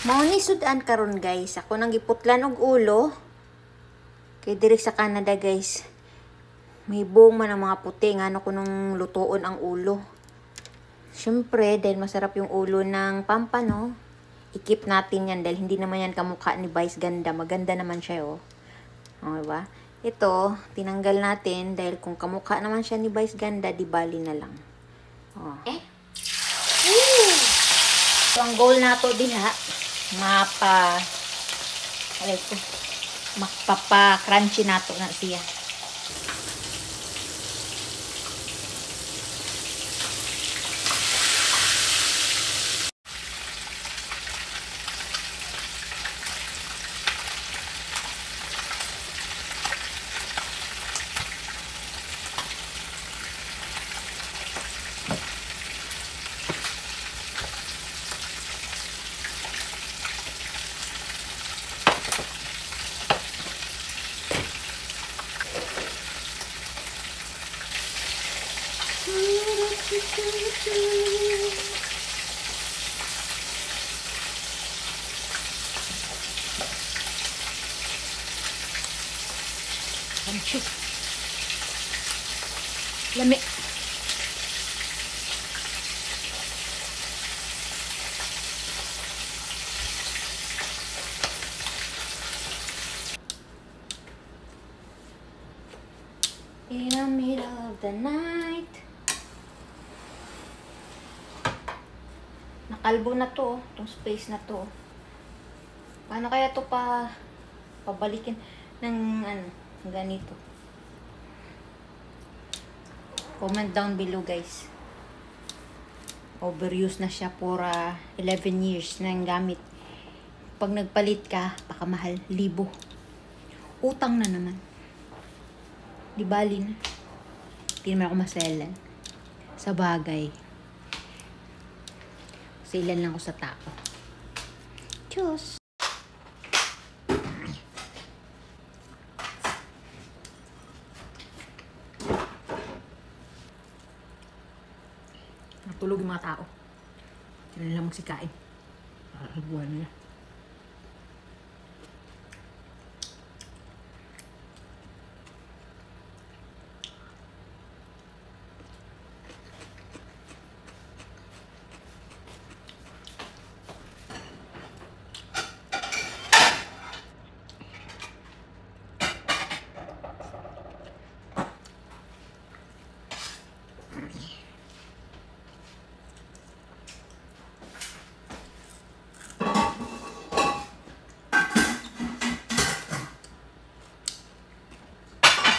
Mao ni sudan karon guys. Ako nang giputlan og ulo. Kay diri sa Canada guys. May buong man ang mga puti nga ano ko nung lutuon ang ulo. Syempre, dahil masarap yung ulo ng pampano, i-keep natin yan dahil hindi naman yan kamukha ni Vice Ganda. Maganda naman siya, oh. O, diba? Ito, tinanggal natin dahil kung kamukha naman siya ni Vice Ganda, di bali na lang. Oh. So, ang goal nato diha, mapapa-crunchy nato na siya. Crunchy. Lami. In the middle of the night. Nakalbo na to, itong space na to. Paano kaya to pabalikin ng ganito? Comment down below guys. Overuse na siya for 11 years na yung gamit. Pag nagpalit ka, baka mahal, 1,000. Utang na naman. Di bali na. Hindi naman ako maselan. Sa bagay. Ilan lang ako sa tao. Diyos. Natulog yung mga tao. Sila lang magsikain. Buwan nila.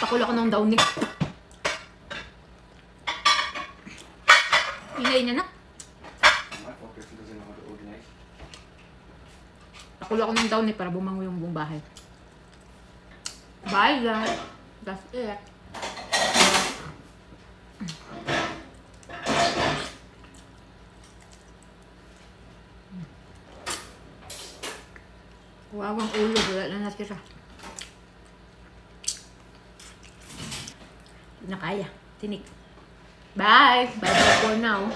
Pakulo ako ng daon ni. Ingay niya na. Pakulo ako ng daon ni para bumango yung buong bahay. Bye guys. That's it. Wawang ulo. Wala na natira. Na kaya. Tinik. Bye! Bye for now.